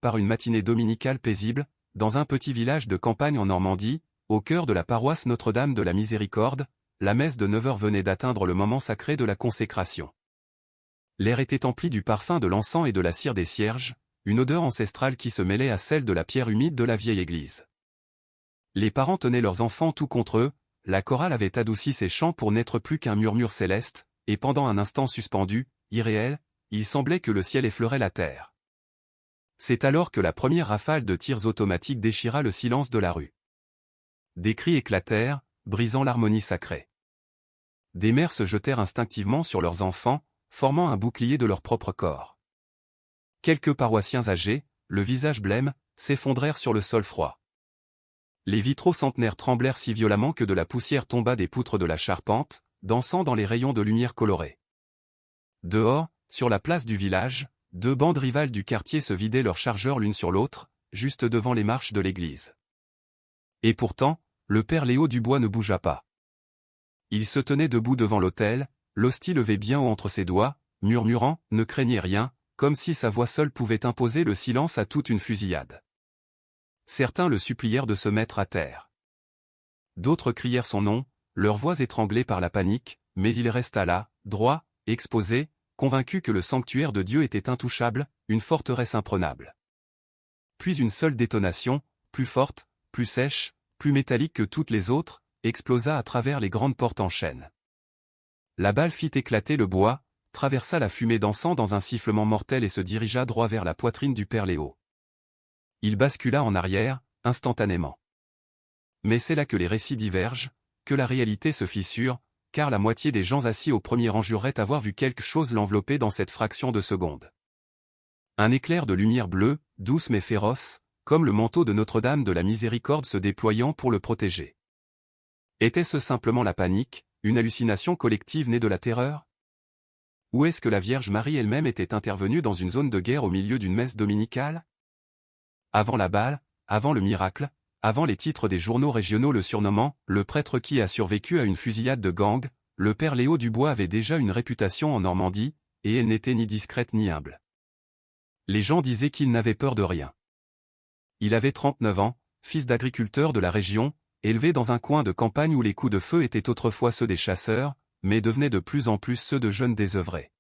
par une matinée dominicale paisible, dans un petit village de campagne en Normandie, au cœur de la paroisse Notre-Dame de la Miséricorde, la messe de 9 heures venait d'atteindre le moment sacré de la consécration. L'air était empli du parfum de l'encens et de la cire des cierges, une odeur ancestrale qui se mêlait à celle de la pierre humide de la vieille église. Les parents tenaient leurs enfants tout contre eux, la chorale avait adouci ses chants pour n'être plus qu'un murmure céleste, et pendant un instant suspendu, irréel, il semblait que le ciel effleurait la terre. C'est alors que la première rafale de tirs automatiques déchira le silence de la rue. Des cris éclatèrent, brisant l'harmonie sacrée. Des mères se jetèrent instinctivement sur leurs enfants, formant un bouclier de leur propre corps. Quelques paroissiens âgés, le visage blême, s'effondrèrent sur le sol froid. Les vitraux centenaires tremblèrent si violemment que de la poussière tomba des poutres de la charpente, dansant dans les rayons de lumière colorée. Dehors, sur la place du village, 2 bandes rivales du quartier se vidaient leurs chargeurs l'une sur l'autre, juste devant les marches de l'église. Et pourtant, le père Léo Dubois ne bougea pas. Il se tenait debout devant l'autel, l'hostie levée bien haut entre ses doigts, murmurant, ne craignez rien, comme si sa voix seule pouvait imposer le silence à toute une fusillade. Certains le supplièrent de se mettre à terre. D'autres crièrent son nom, leurs voix étranglées par la panique, mais il resta là, droit, exposé, convaincu que le sanctuaire de Dieu était intouchable, une forteresse imprenable. Puis une seule détonation, plus forte, plus sèche, plus métallique que toutes les autres, explosa à travers les grandes portes en chêne. La balle fit éclater le bois, traversa la fumée d'encens dans un sifflement mortel et se dirigea droit vers la poitrine du père Léo. Il bascula en arrière, instantanément. Mais c'est là que les récits divergent, que la réalité se fissure, car la moitié des gens assis au premier rang jureraient avoir vu quelque chose l'envelopper dans cette fraction de seconde. Un éclair de lumière bleue, douce mais féroce, comme le manteau de Notre-Dame de la Miséricorde se déployant pour le protéger. Était-ce simplement la panique, une hallucination collective née de la terreur? Ou est-ce que la Vierge Marie elle-même était intervenue dans une zone de guerre au milieu d'une messe dominicale? Avant la balle, avant le miracle, avant les titres des journaux régionaux le surnommant « le prêtre qui a survécu à une fusillade de gang », le père Léo Dubois avait déjà une réputation en Normandie, et elle n'était ni discrète ni humble. Les gens disaient qu'il n'avait peur de rien. Il avait 39 ans, fils d'agriculteur de la région, élevé dans un coin de campagne où les coups de feu étaient autrefois ceux des chasseurs, mais devenaient de plus en plus ceux de jeunes désœuvrés.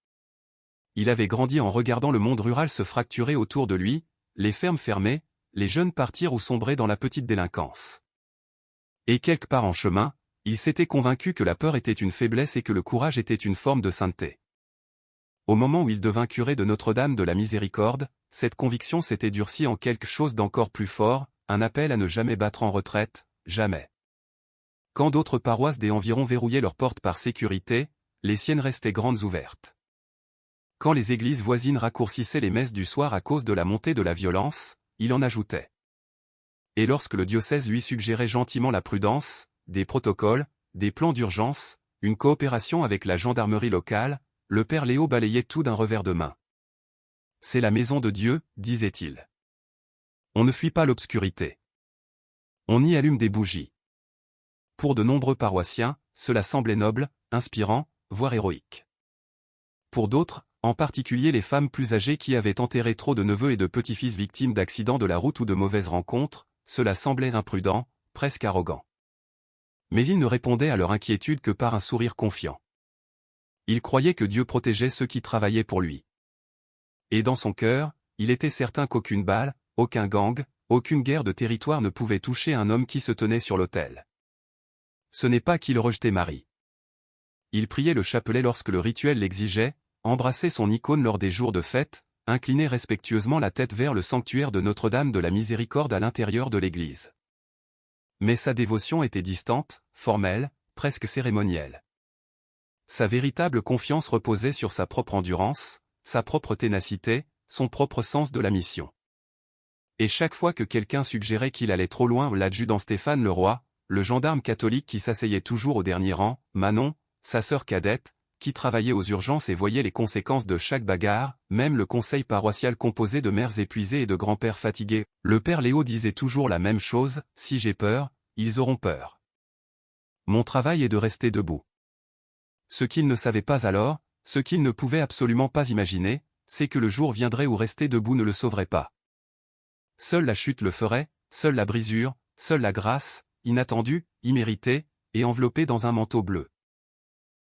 Il avait grandi en regardant le monde rural se fracturer autour de lui, les fermes fermées, les jeunes partir ou sombrer dans la petite délinquance. Et quelque part en chemin, il s'était convaincu que la peur était une faiblesse et que le courage était une forme de sainteté. Au moment où il devint curé de Notre-Dame de la Miséricorde, cette conviction s'était durcie en quelque chose d'encore plus fort, un appel à ne jamais battre en retraite, jamais. Quand d'autres paroisses des environs verrouillaient leurs portes par sécurité, les siennes restaient grandes ouvertes. Quand les églises voisines raccourcissaient les messes du soir à cause de la montée de la violence, il en ajoutait. Et lorsque le diocèse lui suggérait gentiment la prudence, des protocoles, des plans d'urgence, une coopération avec la gendarmerie locale, le père Léo balayait tout d'un revers de main. C'est la maison de Dieu, disait-il. On ne fuit pas l'obscurité. On y allume des bougies. Pour de nombreux paroissiens, cela semblait noble, inspirant, voire héroïque. Pour d'autres, en particulier les femmes plus âgées qui avaient enterré trop de neveux et de petits-fils victimes d'accidents de la route ou de mauvaises rencontres, cela semblait imprudent, presque arrogant. Mais ils ne répondaient à leur inquiétude que par un sourire confiant. Il croyait que Dieu protégeait ceux qui travaillaient pour lui. Et dans son cœur, il était certain qu'aucune balle, aucun gang, aucune guerre de territoire ne pouvait toucher un homme qui se tenait sur l'autel. Ce n'est pas qu'il rejetait Marie. Il priait le chapelet lorsque le rituel l'exigeait, embrassait son icône lors des jours de fête, inclinait respectueusement la tête vers le sanctuaire de Notre-Dame de la Miséricorde à l'intérieur de l'église. Mais sa dévotion était distante, formelle, presque cérémonielle. Sa véritable confiance reposait sur sa propre endurance, sa propre ténacité, son propre sens de la mission. Et chaque fois que quelqu'un suggérait qu'il allait trop loin, l'adjudant Stéphane Leroy, le gendarme catholique qui s'asseyait toujours au dernier rang, Manon, sa sœur cadette, qui travaillait aux urgences et voyait les conséquences de chaque bagarre, même le conseil paroissial composé de mères épuisées et de grands-pères fatigués, le père Léo disait toujours la même chose, « Si j'ai peur, ils auront peur. Mon travail est de rester debout. » Ce qu'il ne savait pas alors, ce qu'il ne pouvait absolument pas imaginer, c'est que le jour viendrait où rester debout ne le sauverait pas. Seule la chute le ferait, seule la brisure, seule la grâce, inattendue, imméritée, et enveloppée dans un manteau bleu.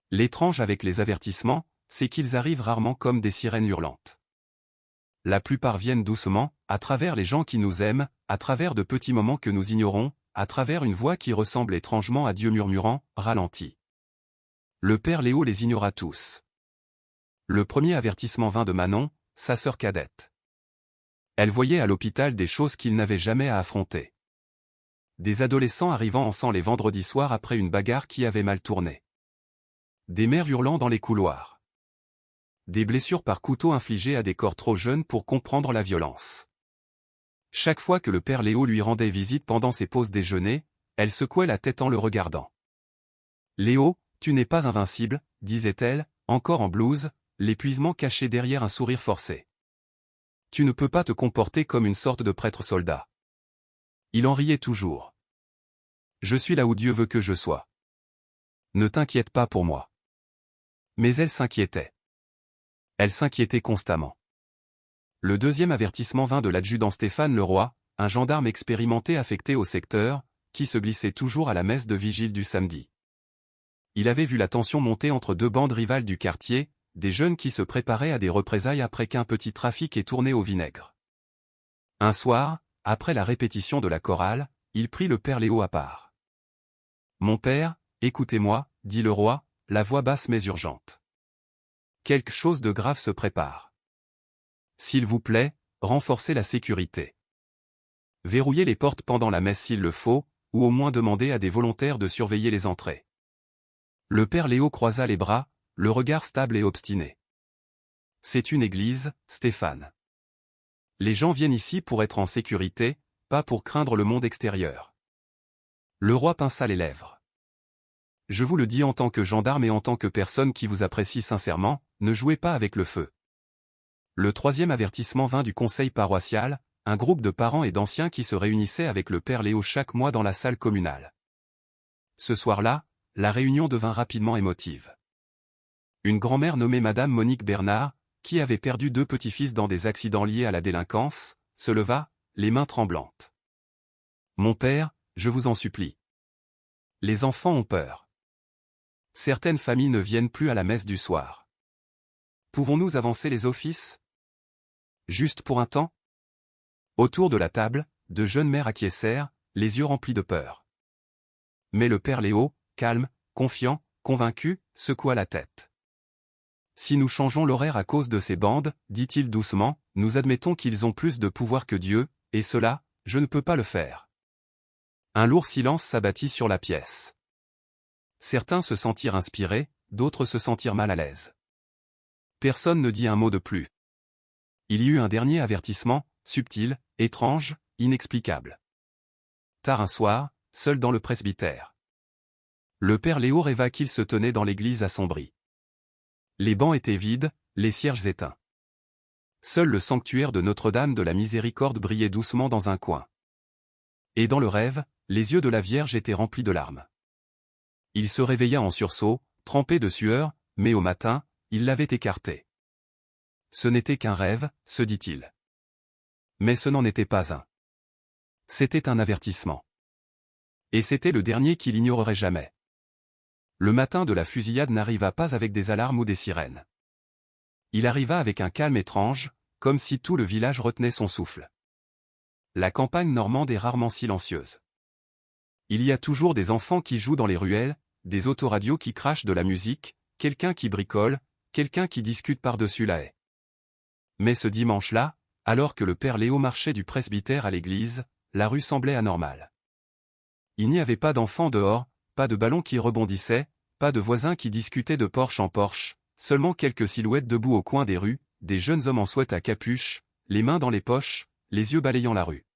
L'étrange avec les avertissements, c'est qu'ils arrivent rarement comme des sirènes hurlantes. La plupart viennent doucement, à travers les gens qui nous aiment, à travers de petits moments que nous ignorons, à travers une voix qui ressemble étrangement à Dieu murmurant, ralenti. Le père Léo les ignora tous. Le premier avertissement vint de Manon, sa sœur cadette. Elle voyait à l'hôpital des choses qu'il n'avait jamais à affronter. Des adolescents arrivant en sang les vendredis soirs après une bagarre qui avait mal tourné. Des mères hurlant dans les couloirs. Des blessures par couteau infligées à des corps trop jeunes pour comprendre la violence. Chaque fois que le père Léo lui rendait visite pendant ses pauses déjeuner, elle secouait la tête en le regardant. « Léo, tu n'es pas invincible, » disait-elle, encore en blouse, l'épuisement caché derrière un sourire forcé. « Tu ne peux pas te comporter comme une sorte de prêtre-soldat. » Il en riait toujours. « Je suis là où Dieu veut que je sois. Ne t'inquiète pas pour moi. » Mais elle s'inquiétait. Elle s'inquiétait constamment. Le deuxième avertissement vint de l'adjudant Stéphane Leroy, un gendarme expérimenté affecté au secteur, qui se glissait toujours à la messe de vigile du samedi. Il avait vu la tension monter entre deux bandes rivales du quartier, des jeunes qui se préparaient à des représailles après qu'un petit trafic ait tourné au vinaigre. Un soir, après la répétition de la chorale, il prit le père Léo à part. « Mon père, écoutez-moi, » dit le roi, la voix basse mais urgente. « Quelque chose de grave se prépare. S'il vous plaît, renforcez la sécurité. Verrouillez les portes pendant la messe s'il le faut, ou au moins demandez à des volontaires de surveiller les entrées. » Le père Léo croisa les bras, le regard stable et obstiné. « C'est une église, Stéphane. Les gens viennent ici pour être en sécurité, pas pour craindre le monde extérieur. » Le roi pinça les lèvres. « Je vous le dis en tant que gendarme et en tant que personne qui vous apprécie sincèrement, ne jouez pas avec le feu. » Le troisième avertissement vint du conseil paroissial, un groupe de parents et d'anciens qui se réunissaient avec le père Léo chaque mois dans la salle communale. Ce soir-là, la réunion devint rapidement émotive. Une grand-mère nommée Madame Monique Bernard, qui avait perdu 2 petits-fils dans des accidents liés à la délinquance, se leva, les mains tremblantes. « Mon père, je vous en supplie. Les enfants ont peur. Certaines familles ne viennent plus à la messe du soir. Pouvons-nous avancer les offices? Juste pour un temps ?» Autour de la table, de jeunes mères acquiescèrent, les yeux remplis de peur. Mais le père Léo, calme, confiant, convaincu, secoua la tête. « Si nous changeons l'horaire à cause de ces bandes, dit-il doucement, nous admettons qu'ils ont plus de pouvoir que Dieu, et cela, je ne peux pas le faire. » Un lourd silence s'abattit sur la pièce. Certains se sentirent inspirés, d'autres se sentirent mal à l'aise. Personne ne dit un mot de plus. Il y eut un dernier avertissement, subtil, étrange, inexplicable. Tard un soir, seul dans le presbytère. Le père Léo rêva qu'il se tenait dans l'église assombrie. Les bancs étaient vides, les cierges éteints. Seul le sanctuaire de Notre-Dame de la Miséricorde brillait doucement dans un coin. Et dans le rêve, les yeux de la Vierge étaient remplis de larmes. Il se réveilla en sursaut, trempé de sueur, mais au matin, il l'avait écarté. Ce n'était qu'un rêve, se dit-il. Mais ce n'en était pas un. C'était un avertissement. Et c'était le dernier qu'il ignorerait jamais. Le matin de la fusillade n'arriva pas avec des alarmes ou des sirènes. Il arriva avec un calme étrange, comme si tout le village retenait son souffle. La campagne normande est rarement silencieuse. Il y a toujours des enfants qui jouent dans les ruelles, des autoradios qui crachent de la musique, quelqu'un qui bricole, quelqu'un qui discute par-dessus la haie. Mais ce dimanche-là, alors que le père Léo marchait du presbytère à l'église, la rue semblait anormale. Il n'y avait pas d'enfants dehors, pas de ballons qui rebondissaient, pas de voisins qui discutaient de porche en porche, seulement quelques silhouettes debout au coin des rues, des jeunes hommes en sweat à capuche, les mains dans les poches, les yeux balayant la rue.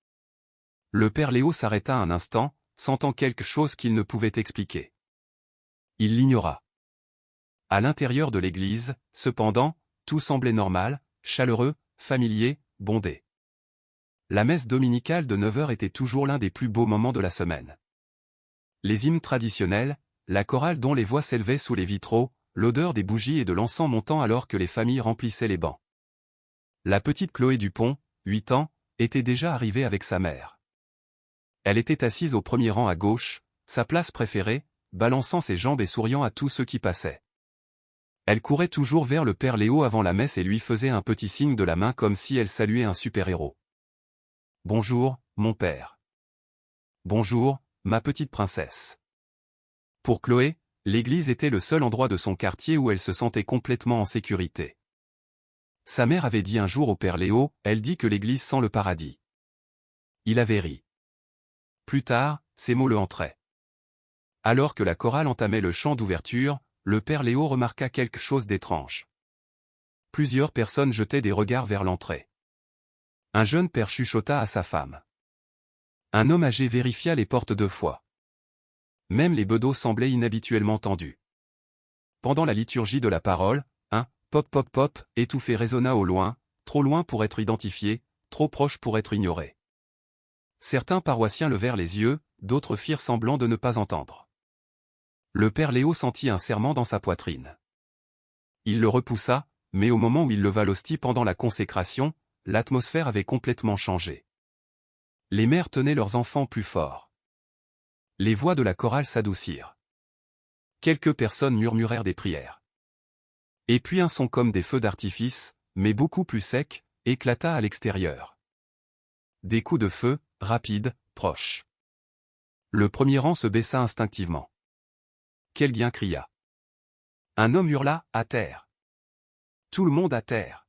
Le père Léo s'arrêta un instant, sentant quelque chose qu'il ne pouvait expliquer. Il l'ignora. À l'intérieur de l'église, cependant, tout semblait normal, chaleureux, familier, bondé. La messe dominicale de 9 heures était toujours l'un des plus beaux moments de la semaine. Les hymnes traditionnels, la chorale dont les voix s'élevaient sous les vitraux, l'odeur des bougies et de l'encens montant alors que les familles remplissaient les bancs. La petite Chloé Dupont, 8 ans, était déjà arrivé avec sa mère. Elle était assise au premier rang à gauche, sa place préférée, balançant ses jambes et souriant à tous ceux qui passaient. Elle courait toujours vers le père Léo avant la messe et lui faisait un petit signe de la main comme si elle saluait un super-héros. « Bonjour, mon père. Bonjour, ma petite princesse. » Pour Chloé, l'église était le seul endroit de son quartier où elle se sentait complètement en sécurité. Sa mère avait dit un jour au père Léo, elle dit que l'église sent le paradis. Il avait ri. Plus tard, ces mots le hantaient. Alors que la chorale entamait le chant d'ouverture, le père Léo remarqua quelque chose d'étrange. Plusieurs personnes jetaient des regards vers l'entrée. Un jeune père chuchota à sa femme. Un homme âgé vérifia les portes 2 fois. Même les bedeaux semblaient inhabituellement tendus. Pendant la liturgie de la parole, un « pop pop pop » étouffé résonna au loin, trop loin pour être identifié, trop proche pour être ignoré. Certains paroissiens levèrent les yeux, d'autres firent semblant de ne pas entendre. Le père Léo sentit un serrement dans sa poitrine. Il le repoussa, mais au moment où il leva l'hostie pendant la consécration, l'atmosphère avait complètement changé. Les mères tenaient leurs enfants plus fort. Les voix de la chorale s'adoucirent. Quelques personnes murmurèrent des prières. Et puis un son comme des feux d'artifice, mais beaucoup plus sec, éclata à l'extérieur. Des coups de feu, rapides, proches. Le premier rang se baissa instinctivement. Quelqu'un cria. Un homme hurla, à terre. Tout le monde à terre.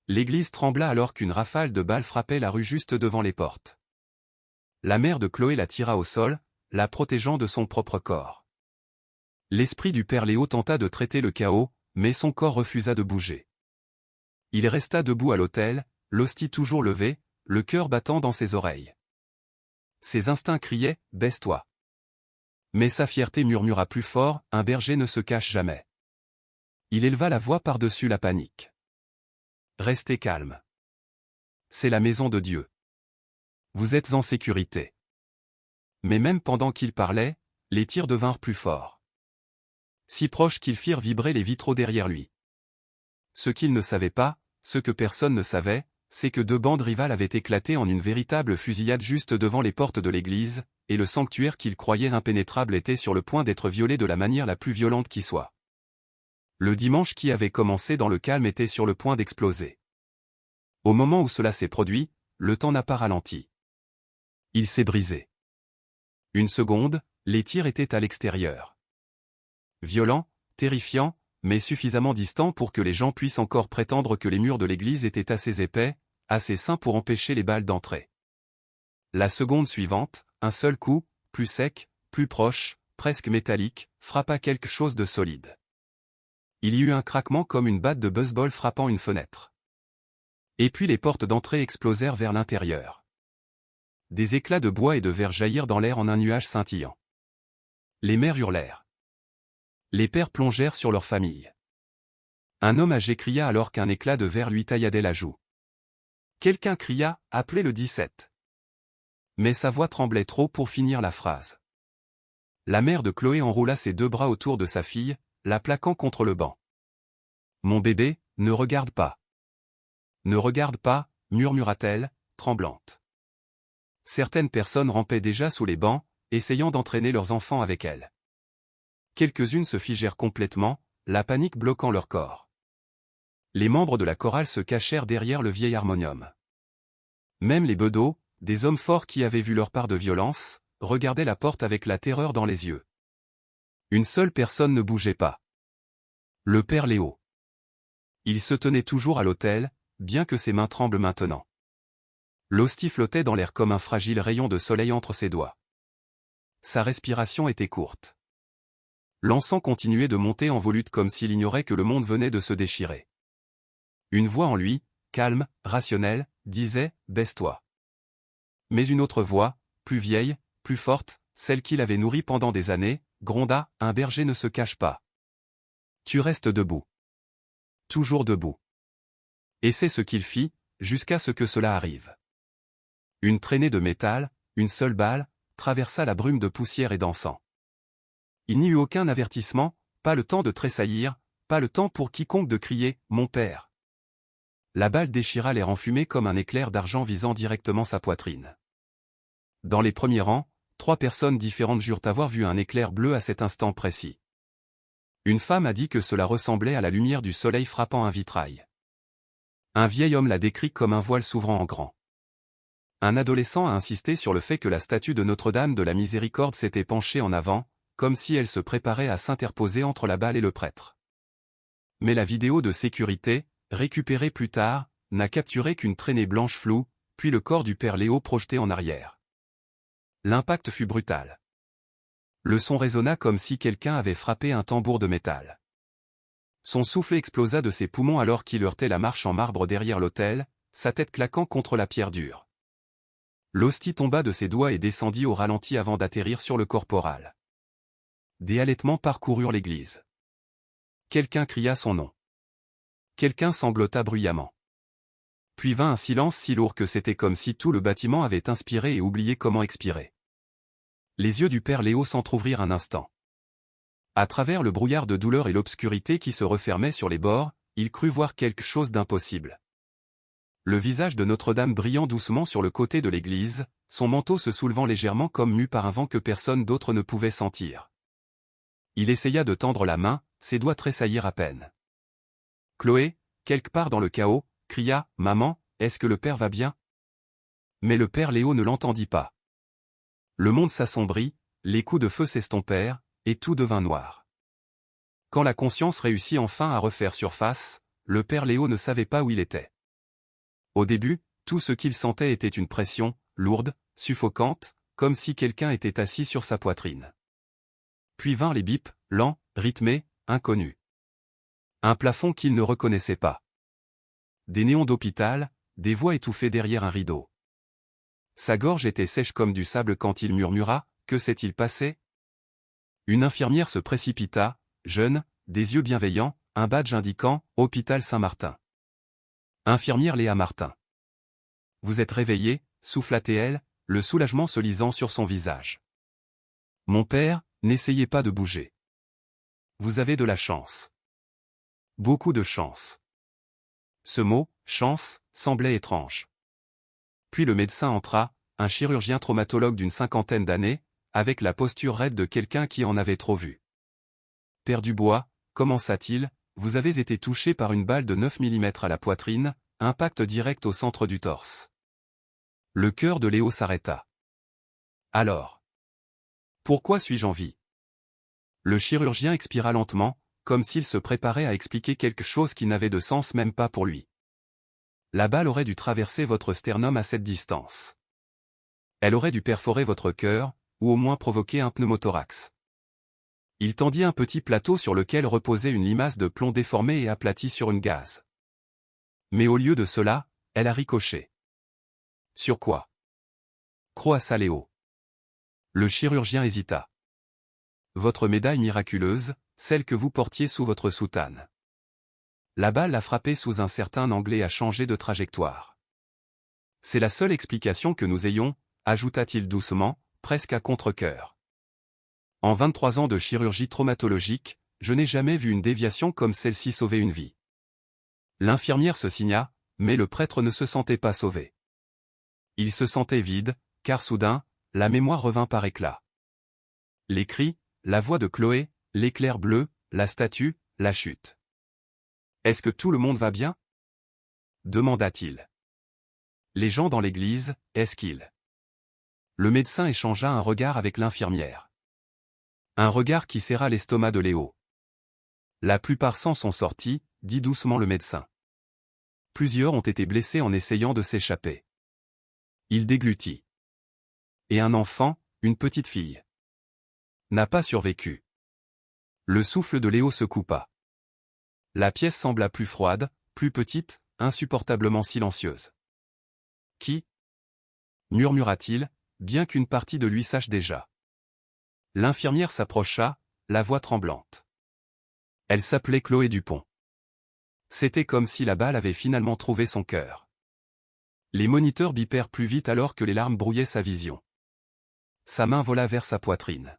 L'église trembla alors qu'une rafale de balles frappait la rue juste devant les portes. La mère de Chloé la tira au sol, la protégeant de son propre corps. L'esprit du père Léo tenta de traiter le chaos, mais son corps refusa de bouger. Il resta debout à l'autel, l'hostie toujours levée, le cœur battant dans ses oreilles. Ses instincts criaient « Baisse-toi ». Mais sa fierté murmura plus fort, un berger ne se cache jamais. Il éleva la voix par-dessus la panique. Restez calme. C'est la maison de Dieu. Vous êtes en sécurité. Mais même pendant qu'il parlait, les tirs devinrent plus forts. Si proches qu'ils firent vibrer les vitraux derrière lui. Ce qu'il ne savait pas, ce que personne ne savait, c'est que 2 bandes rivales avaient éclaté en une véritable fusillade juste devant les portes de l'église, et le sanctuaire qu'il croyait impénétrable était sur le point d'être violé de la manière la plus violente qui soit. Le dimanche qui avait commencé dans le calme était sur le point d'exploser. Au moment où cela s'est produit, le temps n'a pas ralenti. Il s'est brisé. Une seconde, les tirs étaient à l'extérieur. Violents, terrifiants, mais suffisamment distants pour que les gens puissent encore prétendre que les murs de l'église étaient assez épais, assez sains pour empêcher les balles d'entrer. La seconde suivante, un seul coup, plus sec, plus proche, presque métallique, frappa quelque chose de solide. Il y eut un craquement comme une batte de baseball frappant une fenêtre. Et puis les portes d'entrée explosèrent vers l'intérieur. Des éclats de bois et de verre jaillirent dans l'air en un nuage scintillant. Les mères hurlèrent. Les pères plongèrent sur leur famille. Un homme âgé cria alors qu'un éclat de verre lui tailladait la joue. Quelqu'un cria « Appelez le 17 ». Mais sa voix tremblait trop pour finir la phrase. La mère de Chloé enroula ses 2 bras autour de sa fille, la plaquant contre le banc. « Mon bébé, ne regarde pas. Ne regarde pas, murmura-t-elle, tremblante. Certaines personnes rampaient déjà sous les bancs, essayant d'entraîner leurs enfants avec elles. Quelques-unes se figèrent complètement, la panique bloquant leur corps. Les membres de la chorale se cachèrent derrière le vieil harmonium. Même les bedeaux, des hommes forts qui avaient vu leur part de violence, regardaient la porte avec la terreur dans les yeux. Une seule personne ne bougeait pas. Le père Léo. Il se tenait toujours à l'autel, bien que ses mains tremblent maintenant. L'hostie flottait dans l'air comme un fragile rayon de soleil entre ses doigts. Sa respiration était courte. L'encens continuait de monter en volute comme s'il ignorait que le monde venait de se déchirer. Une voix en lui, calme, rationnelle, disait « Baisse-toi ». Mais une autre voix, plus vieille, plus forte, celle qu'il avait nourrie pendant des années, gronda « Un berger ne se cache pas. Tu restes debout. Toujours debout. » Et c'est ce qu'il fit, jusqu'à ce que cela arrive. Une traînée de métal, une seule balle, traversa la brume de poussière et d'encens. Il n'y eut aucun avertissement, pas le temps de tressaillir, pas le temps pour quiconque de crier « Mon père ». la balle déchira l'air enfumé comme un éclair d'argent visant directement sa poitrine. Dans les premiers rangs, 3 personnes différentes jurent avoir vu un éclair bleu à cet instant précis. Une femme a dit que cela ressemblait à la lumière du soleil frappant un vitrail. Un vieil homme l'a décrit comme un voile s'ouvrant en grand. Un adolescent a insisté sur le fait que la statue de Notre-Dame de la Miséricorde s'était penchée en avant, comme si elle se préparait à s'interposer entre la balle et le prêtre. Mais la vidéo de sécurité, récupérée plus tard, n'a capturé qu'une traînée blanche floue, puis le corps du père Léo projeté en arrière. L'impact fut brutal. Le son résonna comme si quelqu'un avait frappé un tambour de métal. Son souffle explosa de ses poumons alors qu'il heurtait la marche en marbre derrière l'autel, sa tête claquant contre la pierre dure. L'hostie tomba de ses doigts et descendit au ralenti avant d'atterrir sur le corporal. Des halètements parcoururent l'église. Quelqu'un cria son nom. Quelqu'un sanglota bruyamment. Puis vint un silence si lourd que c'était comme si tout le bâtiment avait inspiré et oublié comment expirer. Les yeux du père Léo s'entr'ouvrirent un instant. À travers le brouillard de douleur et l'obscurité qui se refermait sur les bords, il crut voir quelque chose d'impossible. Le visage de Notre-Dame brillant doucement sur le côté de l'église, son manteau se soulevant légèrement comme mu par un vent que personne d'autre ne pouvait sentir. Il essaya de tendre la main, ses doigts tressaillirent à peine. Chloé, quelque part dans le chaos, cria « Maman, est-ce que le père va bien ?» Mais le père Léo ne l'entendit pas. Le monde s'assombrit, les coups de feu s'estompèrent, et tout devint noir. Quand la conscience réussit enfin à refaire surface, le père Léo ne savait pas où il était. Au début, tout ce qu'il sentait était une pression, lourde, suffocante, comme si quelqu'un était assis sur sa poitrine. Puis vinrent les bips, lents, rythmés, inconnus. Un plafond qu'il ne reconnaissait pas. Des néons d'hôpital, des voix étouffées derrière un rideau. Sa gorge était sèche comme du sable quand il murmura « Que s'est-il passé ?» Une infirmière se précipita, jeune, des yeux bienveillants, un badge indiquant « Hôpital Saint-Martin ». Infirmière Léa Martin. « Vous êtes réveillée » souffla-t-elle, le soulagement se lisant sur son visage. « Mon père, n'essayez pas de bouger. Vous avez de la chance. Beaucoup de chance. » Ce mot, chance, semblait étrange. Puis le médecin entra, un chirurgien traumatologue d'une 50aine d'années, avec la posture raide de quelqu'un qui en avait trop vu. « Père Dubois, commença-t-il, vous avez été touché par une balle de 9 mm à la poitrine, impact direct au centre du torse. » Le cœur de Léo s'arrêta. Alors. Pourquoi suis-je en vie? Le chirurgien expira lentement, comme s'il se préparait à expliquer quelque chose qui n'avait de sens même pas pour lui. La balle aurait dû traverser votre sternum à cette distance. Elle aurait dû perforer votre cœur, ou au moins provoquer un pneumothorax. Il tendit un petit plateau sur lequel reposait une limace de plomb déformée et aplatie sur une gaze. Mais au lieu de cela, elle a ricoché. Sur quoi? Croassa Léo. Le chirurgien hésita. Votre médaille miraculeuse, celle que vous portiez sous votre soutane. La balle l'a frappé sous un certain angle et a changé de trajectoire. C'est la seule explication que nous ayons, ajouta-t-il doucement, presque à contre-cœur. En 23 ans de chirurgie traumatologique, je n'ai jamais vu une déviation comme celle-ci sauver une vie. L'infirmière se signa, mais le prêtre ne se sentait pas sauvé. Il se sentait vide, car soudain, la mémoire revint par éclats. Les cris, la voix de Chloé, l'éclair bleu, la statue, la chute. « Est-ce que tout le monde va bien ?» demanda-t-il. Les gens dans l'église, est-ce qu'ils... Le médecin échangea un regard avec l'infirmière. Un regard qui serra l'estomac de Léo. La plupart s'en sont sortis, dit doucement le médecin. Plusieurs ont été blessés en essayant de s'échapper. Il déglutit. Et un enfant, une petite fille, n'a pas survécu. Le souffle de Léo se coupa. La pièce sembla plus froide, plus petite, insupportablement silencieuse. Qui? Murmura-t-il, bien qu'une partie de lui sache déjà. L'infirmière s'approcha, la voix tremblante. Elle s'appelait Chloé Dupont. C'était comme si la balle avait finalement trouvé son cœur. Les moniteurs bipèrent plus vite alors que les larmes brouillaient sa vision. Sa main vola vers sa poitrine.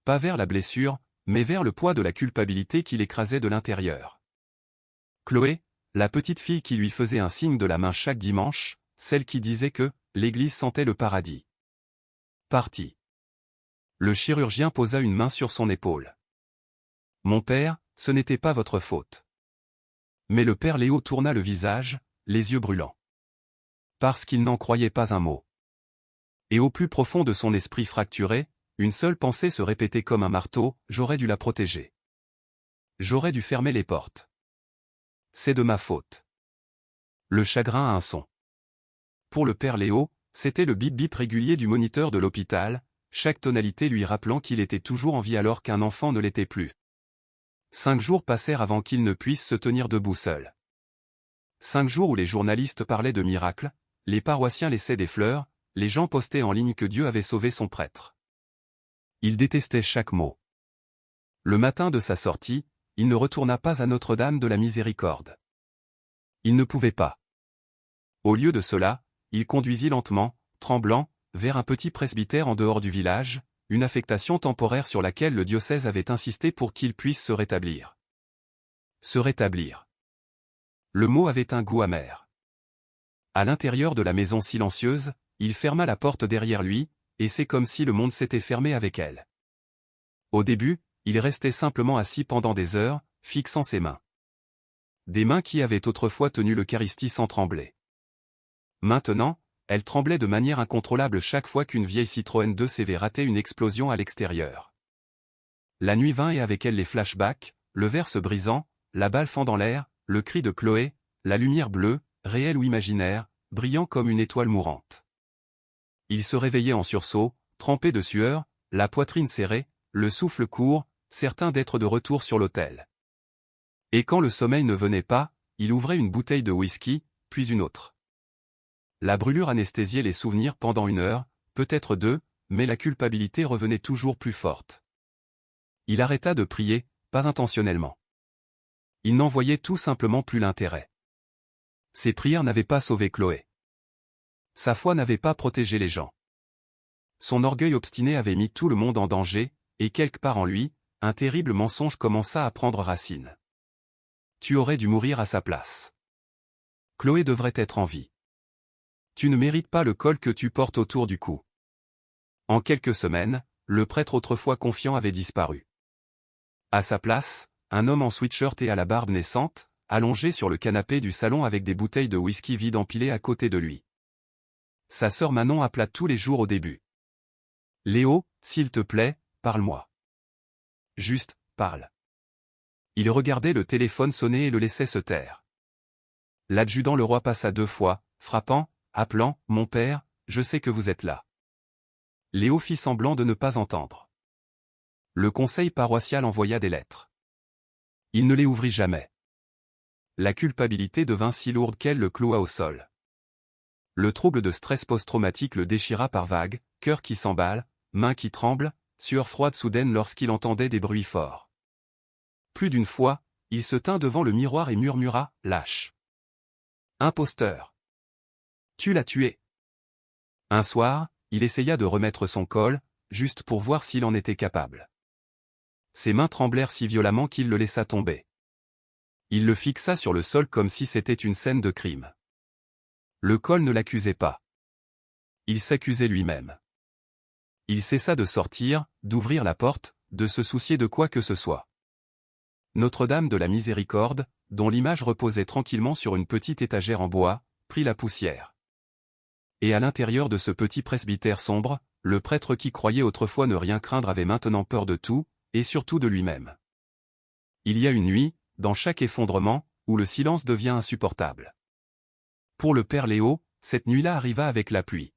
Pas vers la blessure, mais vers le poids de la culpabilité qui l'écrasait de l'intérieur. Chloé, La petite fille qui lui faisait un signe de la main chaque dimanche, celle qui disait que l'église sentait le paradis. Parti. Le chirurgien posa une main sur son épaule. Mon père, ce n'était pas votre faute. Mais le père Léo tourna le visage, les yeux brûlants. Parce qu'il n'en croyait pas un mot. Et au plus profond de son esprit fracturé, une seule pensée se répétait comme un marteau, j'aurais dû la protéger. J'aurais dû fermer les portes. C'est de ma faute. Le chagrin a un son. Pour le père Léo, c'était le bip-bip régulier du moniteur de l'hôpital, chaque tonalité lui rappelant qu'il était toujours en vie alors qu'un enfant ne l'était plus. 5 jours passèrent avant qu'il ne puisse se tenir debout seul. 5 jours où les journalistes parlaient de miracles, les paroissiens laissaient des fleurs, les gens postaient en ligne que Dieu avait sauvé son prêtre. Il détestait chaque mot. Le matin de sa sortie, il ne retourna pas à Notre-Dame de la Miséricorde. Il ne pouvait pas. Au lieu de cela, il conduisit lentement, tremblant, vers un petit presbytère en dehors du village, une affectation temporaire sur laquelle le diocèse avait insisté pour qu'il puisse se rétablir. Se rétablir. Le mot avait un goût amer. À l'intérieur de la maison silencieuse, il ferma la porte derrière lui, et c'est comme si le monde s'était fermé avec elle. Au début, il restait simplement assis pendant des heures, fixant ses mains. Des mains qui avaient autrefois tenu l'Eucharistie sans trembler. Maintenant, elles tremblaient de manière incontrôlable chaque fois qu'une vieille Citroën 2CV ratait une explosion à l'extérieur. La nuit vint et avec elle les flashbacks, le verre se brisant, la balle fendant l'air, le cri de Chloé, la lumière bleue, réelle ou imaginaire, brillant comme une étoile mourante. Il se réveillait en sursaut, trempé de sueur, la poitrine serrée, le souffle court, certain d'être de retour sur l'autel. Et quand le sommeil ne venait pas, il ouvrait une bouteille de whisky, puis une autre. La brûlure anesthésiait les souvenirs pendant 1 heure, peut-être 2, mais la culpabilité revenait toujours plus forte. Il arrêta de prier, pas intentionnellement. Il n'en voyait tout simplement plus l'intérêt. Ses prières n'avaient pas sauvé Chloé. Sa foi n'avait pas protégé les gens. Son orgueil obstiné avait mis tout le monde en danger, et quelque part en lui, un terrible mensonge commença à prendre racine. Tu aurais dû mourir à sa place. Chloé devrait être en vie. Tu ne mérites pas le col que tu portes autour du cou. En quelques semaines, le prêtre autrefois confiant avait disparu. À sa place, un homme en sweatshirt et à la barbe naissante, allongé sur le canapé du salon avec des bouteilles de whisky vides empilées à côté de lui. Sa sœur Manon appela tous les jours au début. Léo, s'il te plaît, parle-moi. Juste, parle. Il regardait le téléphone sonner et le laissait se taire. L'adjudant le roi passa 2 fois, frappant, appelant, « Mon père, je sais que vous êtes là. » Léo fit semblant de ne pas entendre. Le conseil paroissial envoya des lettres. Il ne les ouvrit jamais. La culpabilité devint si lourde qu'elle le cloua au sol. Le trouble de stress post-traumatique le déchira par vagues, cœur qui s'emballe, mains qui tremblent, sueur froide soudaine lorsqu'il entendait des bruits forts. Plus d'une fois, il se tint devant le miroir et murmura, « Lâche. Imposteur. Tu l'as tué. » Un soir, il essaya de remettre son col, juste pour voir s'il en était capable. Ses mains tremblèrent si violemment qu'il le laissa tomber. Il le fixa sur le sol comme si c'était une scène de crime. Le col ne l'accusait pas. Il s'accusait lui-même. Il cessa de sortir, d'ouvrir la porte, de se soucier de quoi que ce soit. Notre-Dame de la Miséricorde, dont l'image reposait tranquillement sur une petite étagère en bois, prit la poussière. Et à l'intérieur de ce petit presbytère sombre, le prêtre qui croyait autrefois ne rien craindre avait maintenant peur de tout, et surtout de lui-même. Il y a une nuit, dans chaque effondrement, où le silence devient insupportable. Pour le père Léo, cette nuit-là arriva avec la pluie.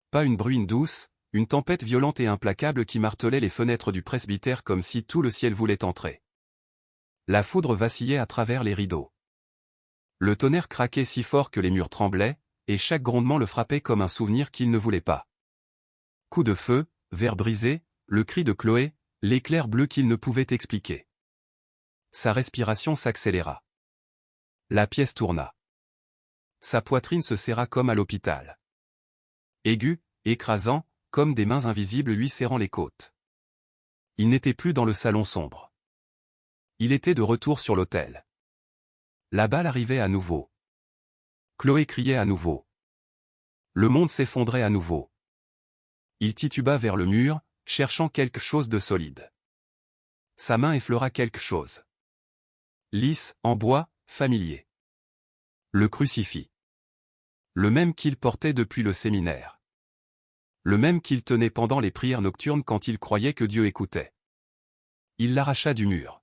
Pas une bruine douce, une tempête violente et implacable qui martelait les fenêtres du presbytère comme si tout le ciel voulait entrer. La foudre vacillait à travers les rideaux. Le tonnerre craquait si fort que les murs tremblaient, et chaque grondement le frappait comme un souvenir qu'il ne voulait pas. Coup de feu, verre brisé, le cri de Chloé, l'éclair bleu qu'il ne pouvait expliquer. Sa respiration s'accéléra. La pièce tourna. Sa poitrine se serra comme à l'hôpital. Aigu, écrasant, comme des mains invisibles lui serrant les côtes. Il n'était plus dans le salon sombre. Il était de retour sur l'autel. La balle arrivait à nouveau. Chloé criait à nouveau. Le monde s'effondrait à nouveau. Il tituba vers le mur, cherchant quelque chose de solide. Sa main effleura quelque chose. Lisse, en bois, familier. Le crucifix. Le même qu'il portait depuis le séminaire. Le même qu'il tenait pendant les prières nocturnes quand il croyait que Dieu écoutait. Il l'arracha du mur.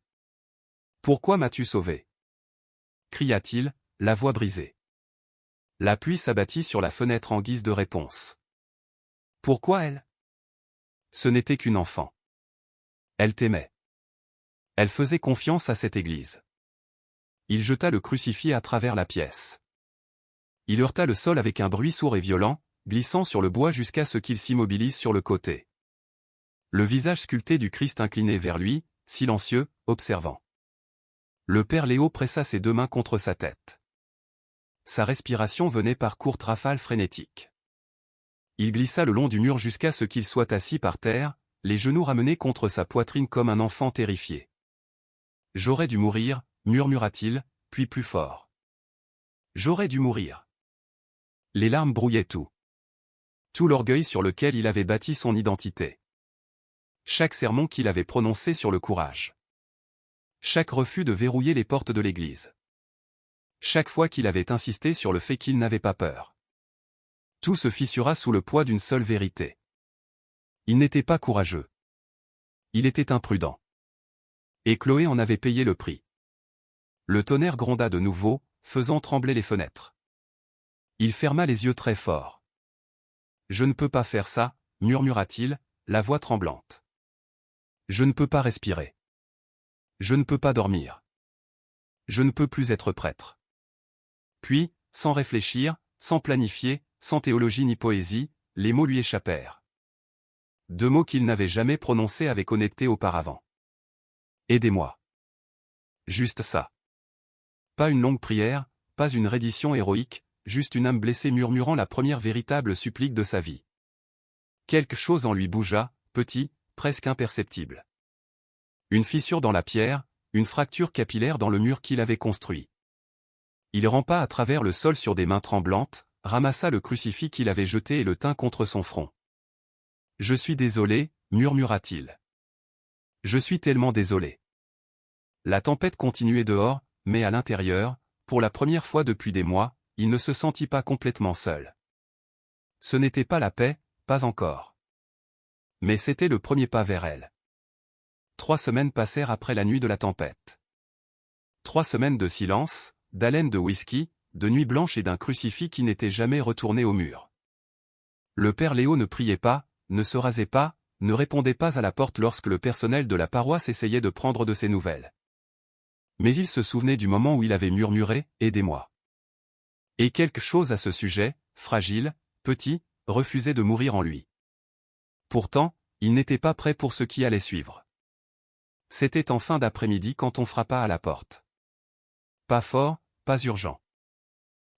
« Pourquoi m'as-tu sauvé » cria-t-il, la voix brisée. La pluie s'abattit sur la fenêtre en guise de réponse. Pourquoi elle? Ce n'était qu'une enfant. Elle t'aimait. Elle faisait confiance à cette église. Il jeta le crucifix à travers la pièce. Il heurta le sol avec un bruit sourd et violent, glissant sur le bois jusqu'à ce qu'il s'immobilise sur le côté. Le visage sculpté du Christ incliné vers lui, silencieux, observant. Le père Léo pressa ses deux mains contre sa tête. Sa respiration venait par courtes rafales frénétiques. Il glissa le long du mur jusqu'à ce qu'il soit assis par terre, les genoux ramenés contre sa poitrine comme un enfant terrifié. « J'aurais dû mourir », murmura-t-il, puis plus fort. « J'aurais dû mourir. » Les larmes brouillaient tout. Tout l'orgueil sur lequel il avait bâti son identité. Chaque sermon qu'il avait prononcé sur le courage. Chaque refus de verrouiller les portes de l'église. Chaque fois qu'il avait insisté sur le fait qu'il n'avait pas peur. Tout se fissura sous le poids d'une seule vérité. Il n'était pas courageux. Il était imprudent. Et Chloé en avait payé le prix. Le tonnerre gronda de nouveau, faisant trembler les fenêtres. Il ferma les yeux très fort. « Je ne peux pas faire ça », murmura-t-il, la voix tremblante. « Je ne peux pas respirer. Je ne peux pas dormir. Je ne peux plus être prêtre. » Puis, sans réfléchir, sans planifier, sans théologie ni poésie, les mots lui échappèrent. Deux mots qu'il n'avait jamais prononcés avec honnêteté auparavant. « Aidez-moi. » Juste ça. Pas une longue prière, pas une reddition héroïque, juste une âme blessée murmurant la première véritable supplique de sa vie. Quelque chose en lui bougea, petit, presque imperceptible. Une fissure dans la pierre, une fracture capillaire dans le mur qu'il avait construit. Il rampa à travers le sol sur des mains tremblantes, ramassa le crucifix qu'il avait jeté et le tint contre son front. « Je suis désolé », murmura-t-il. « Je suis tellement désolé. » La tempête continuait dehors, mais à l'intérieur, pour la première fois depuis des mois, il ne se sentit pas complètement seul. Ce n'était pas la paix, pas encore. Mais c'était le premier pas vers elle. 3 semaines passèrent après la nuit de la tempête. 3 semaines de silence, d'haleine de whisky, de nuit blanche et d'un crucifix qui n'était jamais retourné au mur. Le père Léo ne priait pas, ne se rasait pas, ne répondait pas à la porte lorsque le personnel de la paroisse essayait de prendre de ses nouvelles. Mais il se souvenait du moment où il avait murmuré « Aidez-moi ». Et quelque chose à ce sujet, fragile, petit, refusait de mourir en lui. Pourtant, il n'était pas prêt pour ce qui allait suivre. C'était en fin d'après-midi quand on frappa à la porte. Pas fort, pas urgent.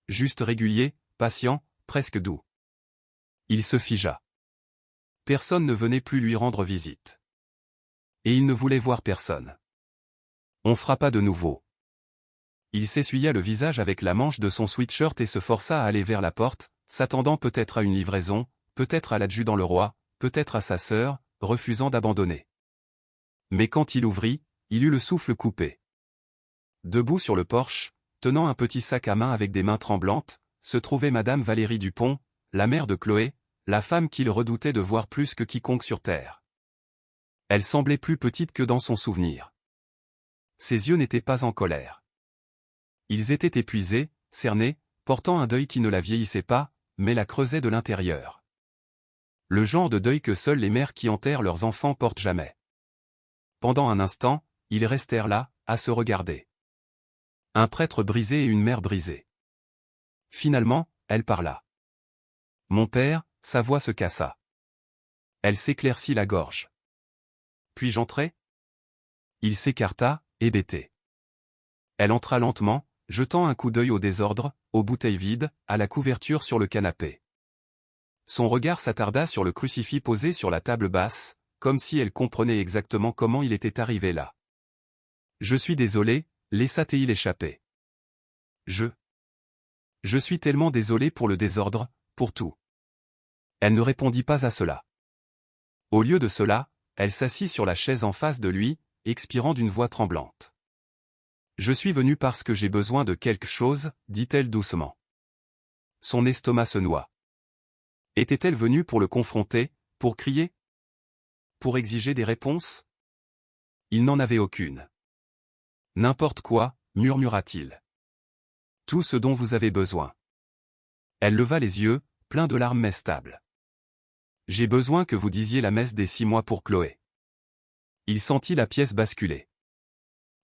Juste régulier, patient, presque doux. Il se figea. Personne ne venait plus lui rendre visite. Et il ne voulait voir personne. On frappa de nouveau. Il s'essuya le visage avec la manche de son sweatshirt et se força à aller vers la porte, s'attendant peut-être à une livraison, peut-être à l'adjudant le roi, peut-être à sa sœur, refusant d'abandonner. Mais quand il ouvrit, il eut le souffle coupé. Debout sur le porche, tenant un petit sac à main avec des mains tremblantes, se trouvait Madame Valérie Dupont, la mère de Chloé, la femme qu'il redoutait de voir plus que quiconque sur terre. Elle semblait plus petite que dans son souvenir. Ses yeux n'étaient pas en colère. Ils étaient épuisés, cernés, portant un deuil qui ne la vieillissait pas, mais la creusait de l'intérieur. Le genre de deuil que seules les mères qui enterrent leurs enfants portent jamais. Pendant un instant, ils restèrent là, à se regarder. Un prêtre brisé et une mère brisée. Finalement, elle parla. « Mon père », sa voix se cassa. Elle s'éclaircit la gorge. « Puis-je entrer » Il s'écarta, hébété. Elle entra lentement, jetant un coup d'œil au désordre, aux bouteilles vides, à la couverture sur le canapé. Son regard s'attarda sur le crucifix posé sur la table basse, comme si elle comprenait exactement comment il était arrivé là. « Je suis désolé », laissa-t-il échapper. Je suis tellement désolé pour le désordre, pour tout. Elle ne répondit pas à cela. Au lieu de cela, elle s'assit sur la chaise en face de lui, expirant d'une voix tremblante. Je suis venue parce que j'ai besoin de quelque chose, dit-elle doucement. Son estomac se noua. Était-elle venue pour le confronter, pour crier? Pour exiger des réponses? Il n'en avait aucune. N'importe quoi, murmura-t-il. Tout ce dont vous avez besoin. Elle leva les yeux, pleins de larmes mais stables. J'ai besoin que vous disiez la messe des 6 mois pour Chloé. Il sentit la pièce basculer.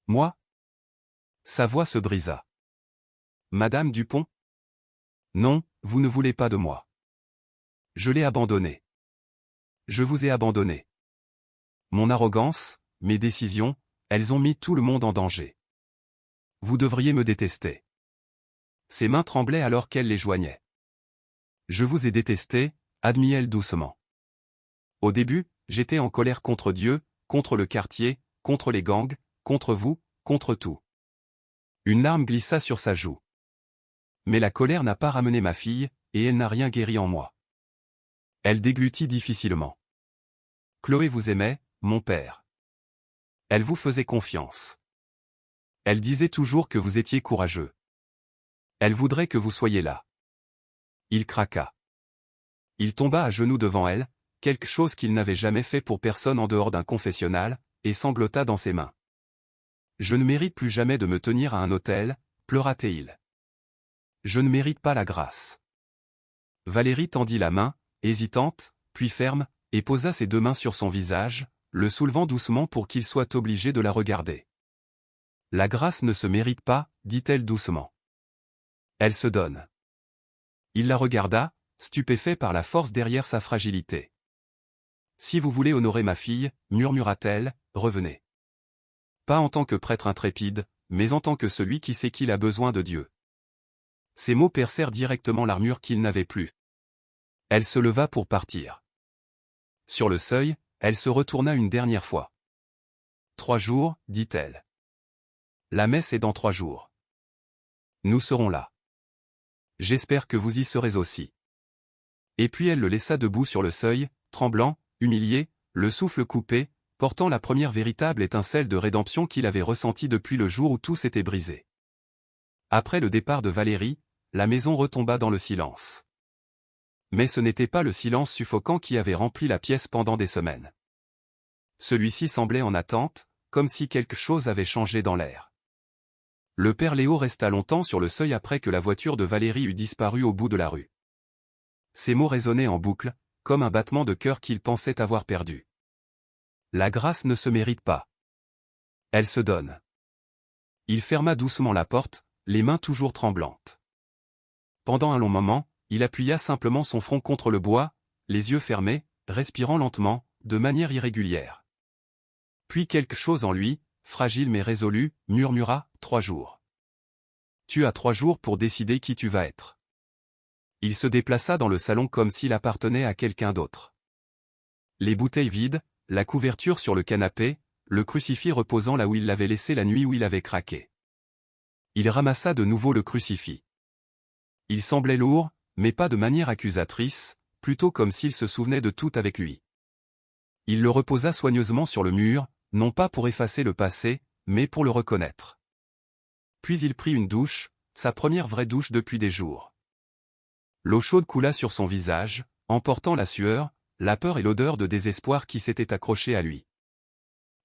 Moi? Sa voix se brisa. Madame Dupont? Non, vous ne voulez pas de moi. Je l'ai abandonné. Je vous ai abandonné. Mon arrogance, mes décisions, elles ont mis tout le monde en danger. Vous devriez me détester. Ses mains tremblaient alors qu'elle les joignait. Je vous ai détesté, admit-elle doucement. Au début, j'étais en colère contre Dieu, contre le quartier, contre les gangs, contre vous, contre tout. Une larme glissa sur sa joue. Mais la colère n'a pas ramené ma fille, et elle n'a rien guéri en moi. Elle déglutit difficilement. Chloé vous aimait, mon père. Elle vous faisait confiance. Elle disait toujours que vous étiez courageux. Elle voudrait que vous soyez là. Il craqua. Il tomba à genoux devant elle, quelque chose qu'il n'avait jamais fait pour personne en dehors d'un confessionnal, et sanglota dans ses mains. Je ne mérite plus jamais de me tenir à un autel, pleura-t-il. Je ne mérite pas la grâce. Valérie tendit la main, hésitante, puis ferme, et posa ses 2 mains sur son visage, le soulevant doucement pour qu'il soit obligé de la regarder. La grâce ne se mérite pas, dit-elle doucement. Elle se donne. Il la regarda, stupéfait par la force derrière sa fragilité. Si vous voulez honorer ma fille, murmura-t-elle, revenez. Pas en tant que prêtre intrépide, mais en tant que celui qui sait qu'il a besoin de Dieu. Ces mots percèrent directement l'armure qu'il n'avait plus. Elle se leva pour partir. Sur le seuil, elle se retourna une dernière fois. 3 jours, dit-elle. La messe est dans 3 jours. Nous serons là. J'espère que vous y serez aussi. Et puis elle le laissa debout sur le seuil, tremblant, humilié, le souffle coupé, portant la première véritable étincelle de rédemption qu'il avait ressentie depuis le jour où tout s'était brisé. Après le départ de Valérie, la maison retomba dans le silence. Mais ce n'était pas le silence suffocant qui avait rempli la pièce pendant des semaines. Celui-ci semblait en attente, comme si quelque chose avait changé dans l'air. Le père Léo resta longtemps sur le seuil après que la voiture de Valérie eut disparu au bout de la rue. Ces mots résonnaient en boucle, comme un battement de cœur qu'il pensait avoir perdu. La grâce ne se mérite pas. Elle se donne. Il ferma doucement la porte, les mains toujours tremblantes. Pendant un long moment, il appuya simplement son front contre le bois, les yeux fermés, respirant lentement, de manière irrégulière. Puis quelque chose en lui, fragile mais résolu, murmura, 3 jours. Tu as 3 jours pour décider qui tu vas être. Il se déplaça dans le salon comme s'il appartenait à quelqu'un d'autre. Les bouteilles vides, la couverture sur le canapé, le crucifix reposant là où il l'avait laissé la nuit où il avait craqué. Il ramassa de nouveau le crucifix. Il semblait lourd, mais pas de manière accusatrice, plutôt comme s'il se souvenait de tout avec lui. Il le reposa soigneusement sur le mur, non pas pour effacer le passé, mais pour le reconnaître. Puis il prit une douche, sa première vraie douche depuis des jours. L'eau chaude coula sur son visage, emportant la sueur, la peur et l'odeur de désespoir qui s'étaient accrochés à lui.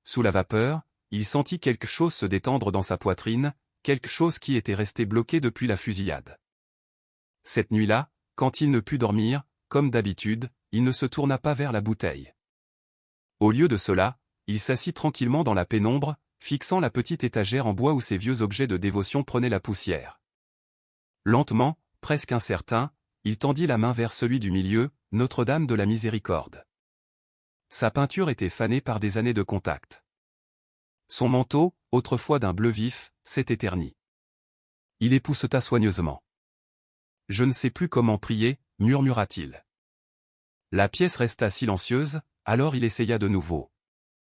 Sous la vapeur, il sentit quelque chose se détendre dans sa poitrine, quelque chose qui était resté bloqué depuis la fusillade. Cette nuit-là, quand il ne put dormir, comme d'habitude, il ne se tourna pas vers la bouteille. Au lieu de cela, il s'assit tranquillement dans la pénombre, fixant la petite étagère en bois où ses vieux objets de dévotion prenaient la poussière. Lentement, presque incertain, il tendit la main vers celui du milieu, Notre-Dame de la Miséricorde. Sa peinture était fanée par des années de contact. Son manteau, autrefois d'un bleu vif, s'était terni. Il épousseta soigneusement. « Je ne sais plus comment prier », murmura-t-il. La pièce resta silencieuse, alors il essaya de nouveau.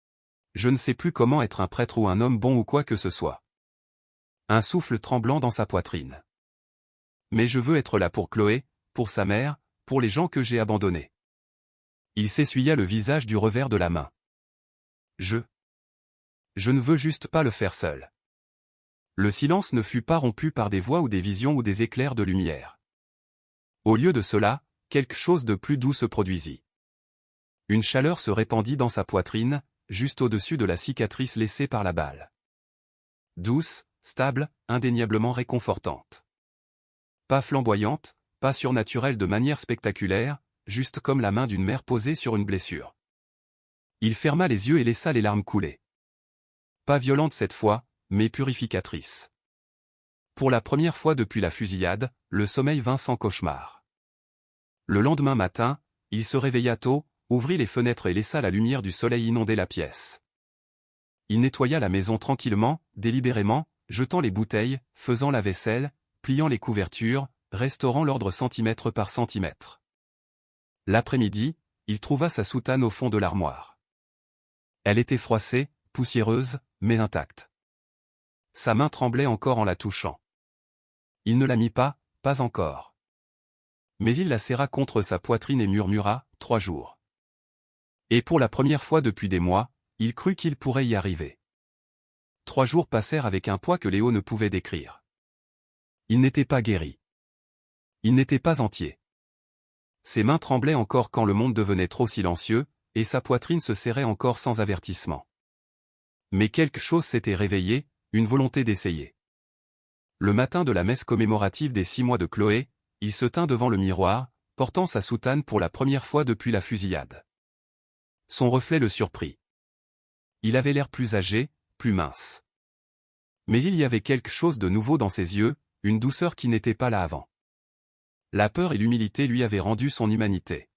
« Je ne sais plus comment être un prêtre ou un homme bon ou quoi que ce soit. » Un souffle tremblant dans sa poitrine. Mais je veux être là pour Chloé, pour sa mère, pour les gens que j'ai abandonnés. Il s'essuya le visage du revers de la main. Je ne veux juste pas le faire seul. Le silence ne fut pas rompu par des voix ou des visions ou des éclairs de lumière. Au lieu de cela, quelque chose de plus doux se produisit. Une chaleur se répandit dans sa poitrine, juste au-dessus de la cicatrice laissée par la balle. Douce, stable, indéniablement réconfortante. Pas flamboyante, pas surnaturelle de manière spectaculaire, juste comme la main d'une mère posée sur une blessure. Il ferma les yeux et laissa les larmes couler. Pas violente cette fois, mais purificatrice. Pour la première fois depuis la fusillade, le sommeil vint sans cauchemar. Le lendemain matin, il se réveilla tôt, ouvrit les fenêtres et laissa la lumière du soleil inonder la pièce. Il nettoya la maison tranquillement, délibérément, jetant les bouteilles, faisant la vaisselle, pliant les couvertures, restaurant l'ordre centimètre par centimètre. L'après-midi, il trouva sa soutane au fond de l'armoire. Elle était froissée, poussiéreuse, mais intacte. Sa main tremblait encore en la touchant. Il ne la mit pas encore. Mais il la serra contre sa poitrine et murmura, 3 jours. Et pour la première fois depuis des mois, il crut qu'il pourrait y arriver. 3 jours passèrent avec un poids que Léo ne pouvait décrire. Il n'était pas guéri. Il n'était pas entier. Ses mains tremblaient encore quand le monde devenait trop silencieux, et sa poitrine se serrait encore sans avertissement. Mais quelque chose s'était réveillé, une volonté d'essayer. Le matin de la messe commémorative des 6 mois de Chloé, il se tint devant le miroir, portant sa soutane pour la première fois depuis la fusillade. Son reflet le surprit. Il avait l'air plus âgé, plus mince. Mais il y avait quelque chose de nouveau dans ses yeux, une douceur qui n'était pas là avant. La peur et l'humilité lui avaient rendu son humanité.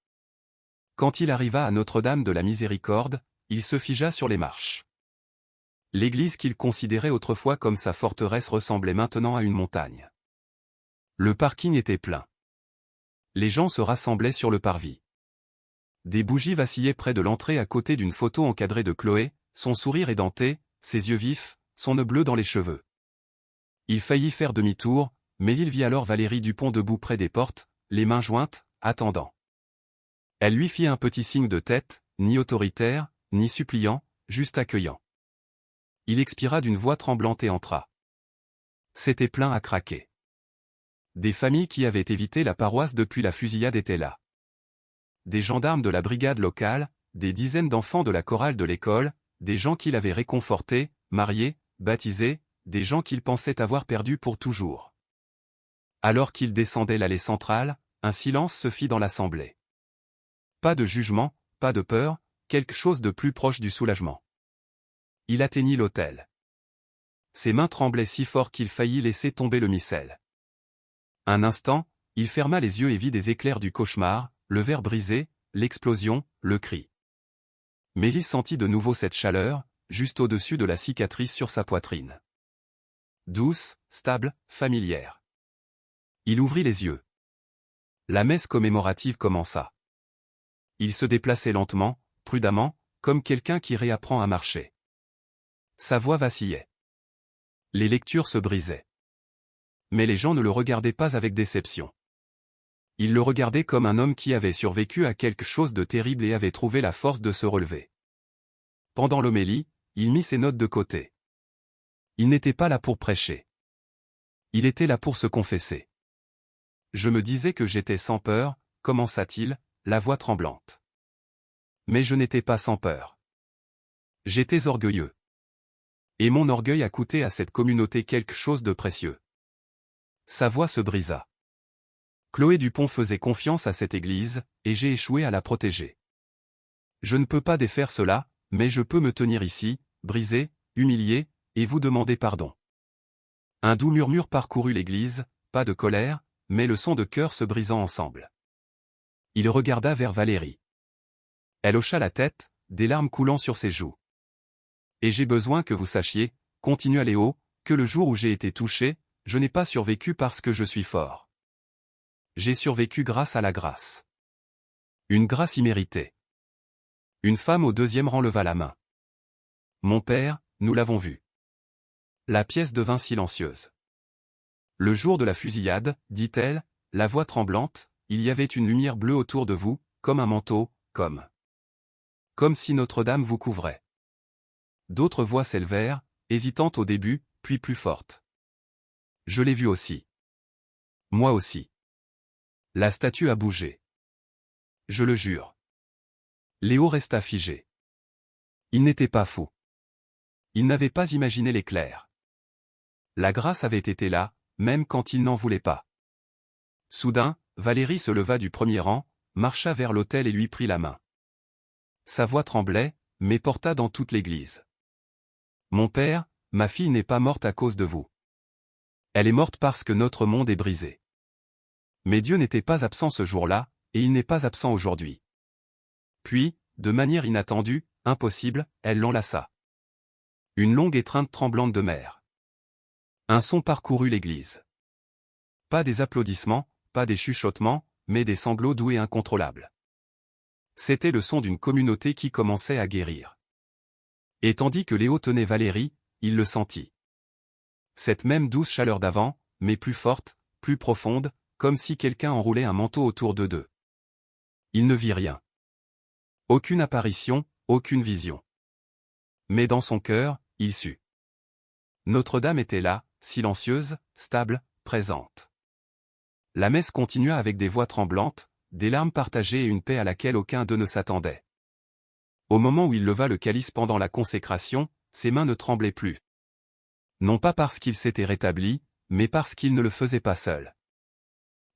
Quand il arriva à Notre-Dame de la Miséricorde, il se figea sur les marches. L'église qu'il considérait autrefois comme sa forteresse ressemblait maintenant à une montagne. Le parking était plein. Les gens se rassemblaient sur le parvis. Des bougies vacillaient près de l'entrée à côté d'une photo encadrée de Chloé, son sourire édenté, ses yeux vifs, son nœud bleu dans les cheveux. Il faillit faire demi-tour, mais il vit alors Valérie Dupont debout près des portes, les mains jointes, attendant. Elle lui fit un petit signe de tête, ni autoritaire, ni suppliant, juste accueillant. Il expira d'une voix tremblante et entra. C'était plein à craquer. Des familles qui avaient évité la paroisse depuis la fusillade étaient là. Des gendarmes de la brigade locale, des dizaines d'enfants de la chorale de l'école, des gens qu'il avait réconfortés, mariés, baptisés, des gens qu'il pensait avoir perdus pour toujours. Alors qu'il descendait l'allée centrale, un silence se fit dans l'assemblée. Pas de jugement, pas de peur, quelque chose de plus proche du soulagement. Il atteignit l'autel. Ses mains tremblaient si fort qu'il faillit laisser tomber le missel. Un instant, il ferma les yeux et vit des éclairs du cauchemar, le verre brisé, l'explosion, le cri. Mais il sentit de nouveau cette chaleur, juste au-dessus de la cicatrice sur sa poitrine. Douce, stable, familière. Il ouvrit les yeux. La messe commémorative commença. Il se déplaçait lentement, prudemment, comme quelqu'un qui réapprend à marcher. Sa voix vacillait. Les lectures se brisaient. Mais les gens ne le regardaient pas avec déception. Ils le regardaient comme un homme qui avait survécu à quelque chose de terrible et avait trouvé la force de se relever. Pendant l'homélie, il mit ses notes de côté. Il n'était pas là pour prêcher. Il était là pour se confesser. Je me disais que j'étais sans peur, commença-t-il, la voix tremblante. Mais je n'étais pas sans peur. J'étais orgueilleux. Et mon orgueil a coûté à cette communauté quelque chose de précieux. Sa voix se brisa. Chloé Dupont faisait confiance à cette église, et j'ai échoué à la protéger. Je ne peux pas défaire cela, mais je peux me tenir ici, brisé, humilié, et vous demander pardon. Un doux murmure parcourut l'église, pas de colère, mais le son de cœur se brisant ensemble. Il regarda vers Valérie. Elle hocha la tête, des larmes coulant sur ses joues. Et j'ai besoin que vous sachiez, continua Léo, que le jour où j'ai été touché, je n'ai pas survécu parce que je suis fort. J'ai survécu grâce à la grâce. Une grâce imméritée. Une femme au 2e rang leva la main. Mon père, nous l'avons vu. La pièce devint silencieuse. Le jour de la fusillade, dit-elle, la voix tremblante, il y avait une lumière bleue autour de vous, comme un manteau, comme si Notre-Dame vous couvrait. D'autres voix s'élevèrent, hésitantes au début, puis plus fortes. Je l'ai vu aussi. Moi aussi. La statue a bougé. Je le jure. Léo resta figé. Il n'était pas fou. Il n'avait pas imaginé l'éclair. La grâce avait été là, même quand il n'en voulait pas. Soudain, Valérie se leva du premier rang, marcha vers l'autel et lui prit la main. Sa voix tremblait, mais porta dans toute l'église. Mon père, ma fille n'est pas morte à cause de vous. Elle est morte parce que notre monde est brisé. Mais Dieu n'était pas absent ce jour-là, et il n'est pas absent aujourd'hui. Puis, de manière inattendue, impossible, elle l'enlaça. Une longue étreinte tremblante de mer. Un son parcourut l'église. Pas des applaudissements, pas des chuchotements, mais des sanglots doux et incontrôlables. C'était le son d'une communauté qui commençait à guérir. Et tandis que Léo tenait Valérie, il le sentit. Cette même douce chaleur d'avant, mais plus forte, plus profonde, comme si quelqu'un enroulait un manteau autour d'eux deux. Il ne vit rien. Aucune apparition, aucune vision. Mais dans son cœur, il sut. Notre-Dame était là, silencieuse, stable, présente. La messe continua avec des voix tremblantes, des larmes partagées et une paix à laquelle aucun d'eux ne s'attendait. Au moment où il leva le calice pendant la consécration, ses mains ne tremblaient plus. Non pas parce qu'il s'était rétabli, mais parce qu'il ne le faisait pas seul.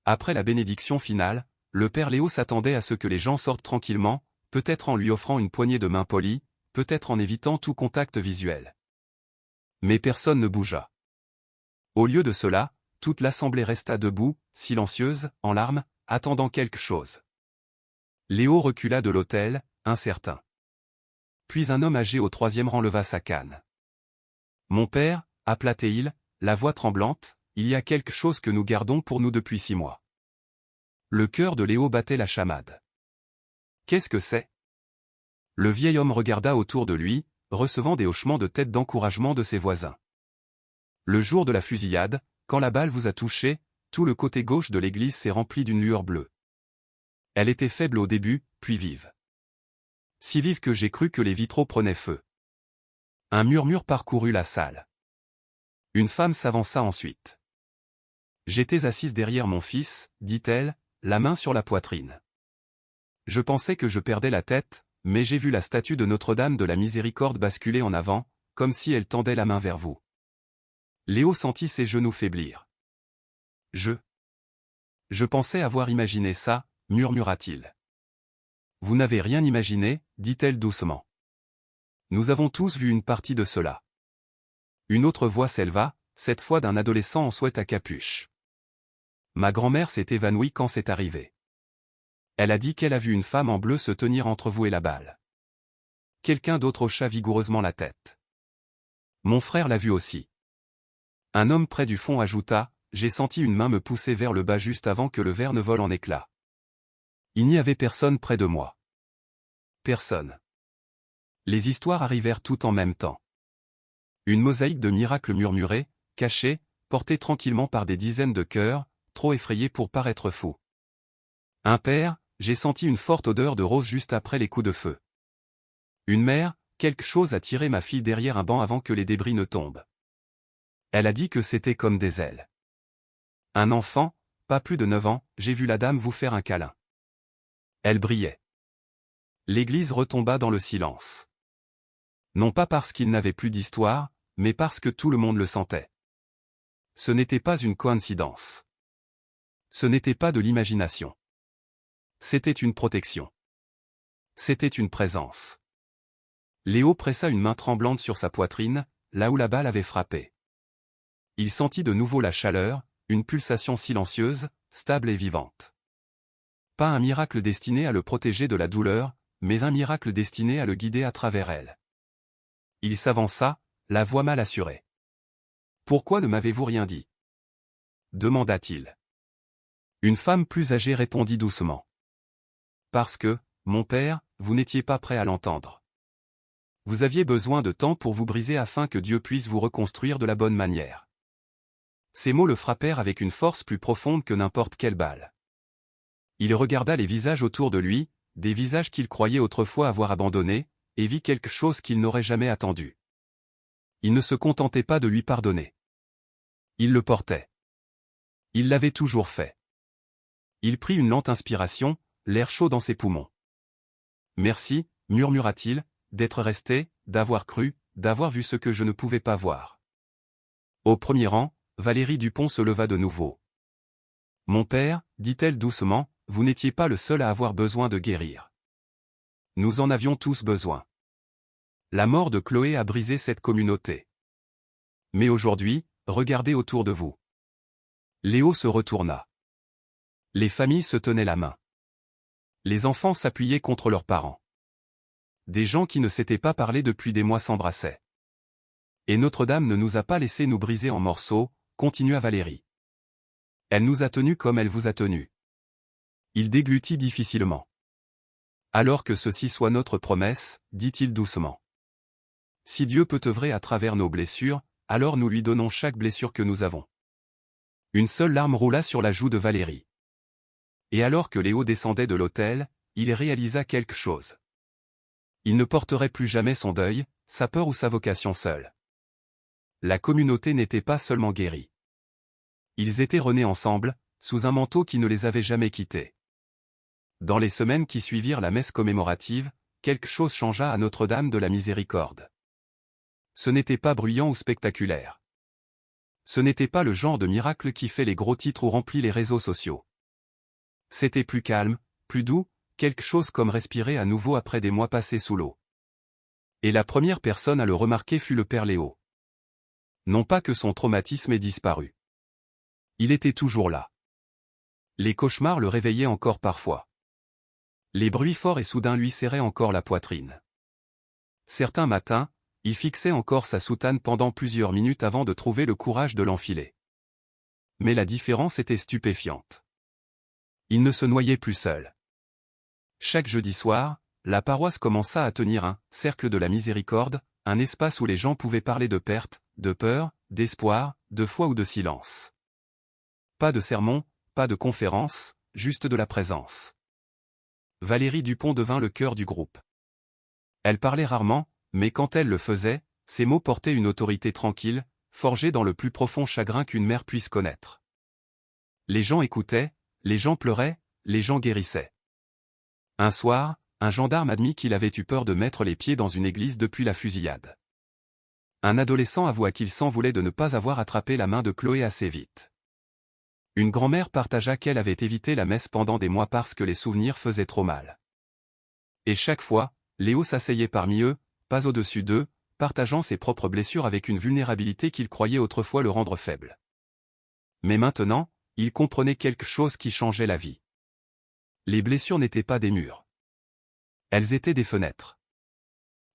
Après la bénédiction finale, le père Léo s'attendait à ce que les gens sortent tranquillement, peut-être en lui offrant une poignée de main polie, peut-être en évitant tout contact visuel. Mais personne ne bougea. Au lieu de cela, toute l'assemblée resta debout, silencieuse, en larmes, attendant quelque chose. Léo recula de l'autel, incertain. Puis un homme âgé au troisième rang leva sa canne. « Mon père, appela-t-il, la voix tremblante, il y a quelque chose que nous gardons pour nous depuis 6 mois. » Le cœur de Léo battait la chamade. « Qu'est-ce que c'est ?» Le vieil homme regarda autour de lui, recevant des hochements de tête d'encouragement de ses voisins. Le jour de la fusillade, quand la balle vous a touché, tout le côté gauche de l'église s'est rempli d'une lueur bleue. Elle était faible au début, puis vive. Si vive que j'ai cru que les vitraux prenaient feu. Un murmure parcourut la salle. Une femme s'avança ensuite. « J'étais assise derrière mon fils, dit-elle, la main sur la poitrine. Je pensais que je perdais la tête, mais j'ai vu la statue de Notre-Dame de la Miséricorde basculer en avant, comme si elle tendait la main vers vous. » Léo sentit ses genoux faiblir. « Je pensais avoir imaginé ça, murmura-t-il. Vous n'avez rien imaginé, dit-elle doucement. Nous avons tous vu une partie de cela. Une autre voix s'éleva, cette fois d'un adolescent en sweat à capuche. Ma grand-mère s'est évanouie quand c'est arrivé. Elle a dit qu'elle a vu une femme en bleu se tenir entre vous et la balle. Quelqu'un d'autre hocha vigoureusement la tête. Mon frère l'a vu aussi. Un homme près du fond ajouta, j'ai senti une main me pousser vers le bas juste avant que le verre ne vole en éclats. Il n'y avait personne près de moi. Personne. Les histoires arrivèrent tout en même temps. Une mosaïque de miracles murmurés, cachés, portés tranquillement par des dizaines de cœurs, trop effrayés pour paraître fous. Un père, j'ai senti une forte odeur de rose juste après les coups de feu. Une mère, quelque chose a tiré ma fille derrière un banc avant que les débris ne tombent. Elle a dit que c'était comme des ailes. Un enfant, pas plus de 9 ans, j'ai vu la dame vous faire un câlin. Elle brillait. L'église retomba dans le silence. Non pas parce qu'il n'avait plus d'histoire, mais parce que tout le monde le sentait. Ce n'était pas une coïncidence. Ce n'était pas de l'imagination. C'était une protection. C'était une présence. Léo pressa une main tremblante sur sa poitrine, là où la balle avait frappé. Il sentit de nouveau la chaleur, une pulsation silencieuse, stable et vivante. Pas un miracle destiné à le protéger de la douleur, mais un miracle destiné à le guider à travers elle. Il s'avança, la voix mal assurée. « Pourquoi ne m'avez-vous rien dit ?» demanda-t-il. Une femme plus âgée répondit doucement. « Parce que, mon père, vous n'étiez pas prêt à l'entendre. Vous aviez besoin de temps pour vous briser afin que Dieu puisse vous reconstruire de la bonne manière. Ces mots le frappèrent avec une force plus profonde que n'importe quelle balle. Il regarda les visages autour de lui, des visages qu'il croyait autrefois avoir abandonnés, et vit quelque chose qu'il n'aurait jamais attendu. Il ne se contentait pas de lui pardonner. Il le portait. Il l'avait toujours fait. Il prit une lente inspiration, l'air chaud dans ses poumons. « Merci, murmura-t-il, d'être resté, d'avoir cru, d'avoir vu ce que je ne pouvais pas voir. » Au premier rang, Valérie Dupont se leva de nouveau. « Mon père, dit-elle doucement, vous n'étiez pas le seul à avoir besoin de guérir. Nous en avions tous besoin. La mort de Chloé a brisé cette communauté. Mais aujourd'hui, regardez autour de vous. » Léo se retourna. Les familles se tenaient la main. Les enfants s'appuyaient contre leurs parents. Des gens qui ne s'étaient pas parlé depuis des mois s'embrassaient. Et Notre-Dame ne nous a pas laissé nous briser en morceaux, continua Valérie. Elle nous a tenus comme elle vous a tenus. Il déglutit difficilement. Alors que ceci soit notre promesse, dit-il doucement. Si Dieu peut œuvrer à travers nos blessures, alors nous lui donnons chaque blessure que nous avons. Une seule larme roula sur la joue de Valérie. Et alors que Léo descendait de l'autel, il réalisa quelque chose. Il ne porterait plus jamais son deuil, sa peur ou sa vocation seule. La communauté n'était pas seulement guérie. Ils étaient renés ensemble, sous un manteau qui ne les avait jamais quittés. Dans les semaines qui suivirent la messe commémorative, quelque chose changea à Notre-Dame de la Miséricorde. Ce n'était pas bruyant ou spectaculaire. Ce n'était pas le genre de miracle qui fait les gros titres ou remplit les réseaux sociaux. C'était plus calme, plus doux, quelque chose comme respirer à nouveau après des mois passés sous l'eau. Et la première personne à le remarquer fut le père Léo. Non pas que son traumatisme ait disparu. Il était toujours là. Les cauchemars le réveillaient encore parfois. Les bruits forts et soudains lui serraient encore la poitrine. Certains matins, il fixait encore sa soutane pendant plusieurs minutes avant de trouver le courage de l'enfiler. Mais la différence était stupéfiante. Il ne se noyait plus seul. Chaque jeudi soir, la paroisse commença à tenir un « cercle de la miséricorde », un espace où les gens pouvaient parler de perte, de peur, d'espoir, de foi ou de silence. Pas de sermon, pas de conférence, juste de la présence. Valérie Dupont devint le cœur du groupe. Elle parlait rarement, mais quand elle le faisait, ses mots portaient une autorité tranquille, forgée dans le plus profond chagrin qu'une mère puisse connaître. Les gens écoutaient, les gens pleuraient, les gens guérissaient. Un soir, un gendarme admit qu'il avait eu peur de mettre les pieds dans une église depuis la fusillade. Un adolescent avoua qu'il s'en voulait de ne pas avoir attrapé la main de Chloé assez vite. Une grand-mère partagea qu'elle avait évité la messe pendant des mois parce que les souvenirs faisaient trop mal. Et chaque fois, Léo s'asseyait parmi eux, pas au-dessus d'eux, partageant ses propres blessures avec une vulnérabilité qu'il croyait autrefois le rendre faible. Mais maintenant, il comprenait quelque chose qui changeait la vie. Les blessures n'étaient pas des murs. Elles étaient des fenêtres.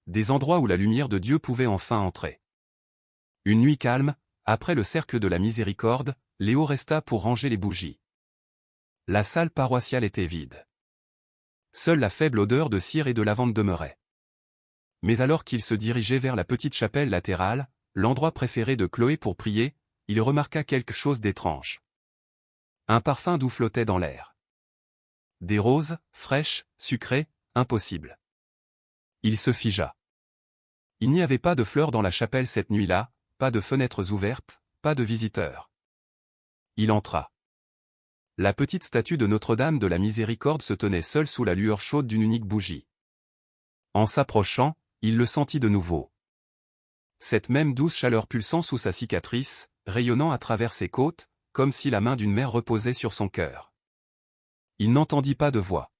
Des endroits où la lumière de Dieu pouvait enfin entrer. Une nuit calme, après le cercle de la miséricorde, Léo resta pour ranger les bougies. La salle paroissiale était vide. Seule la faible odeur de cire et de lavande demeurait. Mais alors qu'il se dirigeait vers la petite chapelle latérale, l'endroit préféré de Chloé pour prier, il remarqua quelque chose d'étrange. Un parfum doux flottait dans l'air. Des roses, fraîches, sucrées, impossible. Il se figea. Il n'y avait pas de fleurs dans la chapelle cette nuit-là, pas de fenêtres ouvertes, pas de visiteurs. Il entra. La petite statue de Notre-Dame de la Miséricorde se tenait seule sous la lueur chaude d'une unique bougie. En s'approchant, il le sentit de nouveau. Cette même douce chaleur pulsant sous sa cicatrice, rayonnant à travers ses côtes, comme si la main d'une mère reposait sur son cœur. Il n'entendit pas de voix.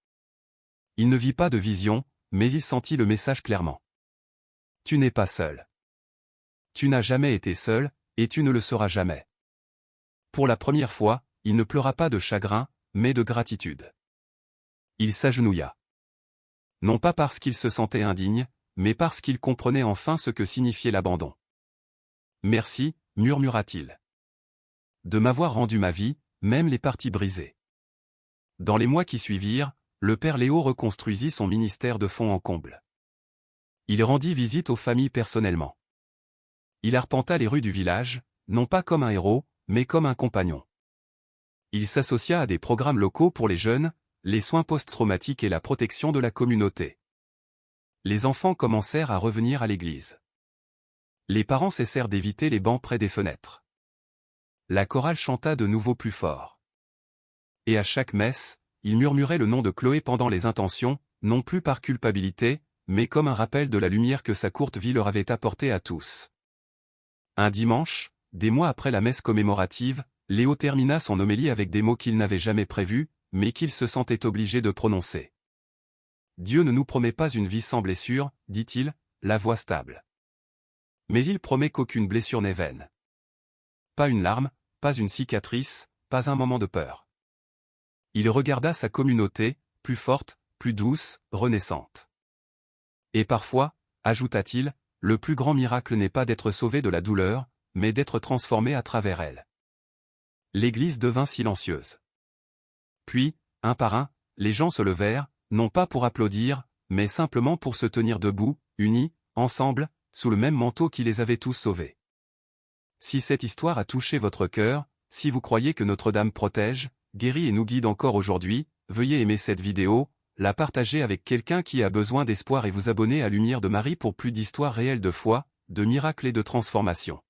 Il ne vit pas de vision, mais il sentit le message clairement. Tu n'es pas seul. Tu n'as jamais été seul, et tu ne le seras jamais. Pour la première fois, il ne pleura pas de chagrin, mais de gratitude. Il s'agenouilla. Non pas parce qu'il se sentait indigne, mais parce qu'il comprenait enfin ce que signifiait l'abandon. Merci, murmura-t-il. De m'avoir rendu ma vie, même les parties brisées. Dans les mois qui suivirent, le père Léo reconstruisit son ministère de fond en comble. Il rendit visite aux familles personnellement. Il arpenta les rues du village, non pas comme un héros, mais comme un compagnon. Il s'associa à des programmes locaux pour les jeunes, les soins post-traumatiques et la protection de la communauté. Les enfants commencèrent à revenir à l'église. Les parents cessèrent d'éviter les bancs près des fenêtres. La chorale chanta de nouveau plus fort. Et à chaque messe, il murmurait le nom de Chloé pendant les intentions, non plus par culpabilité, mais comme un rappel de la lumière que sa courte vie leur avait apportée à tous. Un dimanche, des mois après la messe commémorative, Léo termina son homélie avec des mots qu'il n'avait jamais prévus, mais qu'il se sentait obligé de prononcer. « Dieu ne nous promet pas une vie sans blessure, dit-il, la voix stable. Mais il promet qu'aucune blessure n'est vaine. Pas une larme, pas une cicatrice, pas un moment de peur. » Il regarda sa communauté, plus forte, plus douce, renaissante. Et parfois, ajouta-t-il, le plus grand miracle n'est pas d'être sauvé de la douleur, mais d'être transformé à travers elle. L'église devint silencieuse. Puis, un par un, les gens se levèrent, non pas pour applaudir, mais simplement pour se tenir debout, unis, ensemble, sous le même manteau qui les avait tous sauvés. Si cette histoire a touché votre cœur, si vous croyez que Notre-Dame protège, guérit et nous guide encore aujourd'hui, veuillez aimer cette vidéo, la partager avec quelqu'un qui a besoin d'espoir et vous abonner à Lumière de Marie pour plus d'histoires réelles de foi, de miracles et de transformation.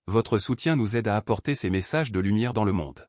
Votre soutien nous aide à apporter ces messages de lumière dans le monde.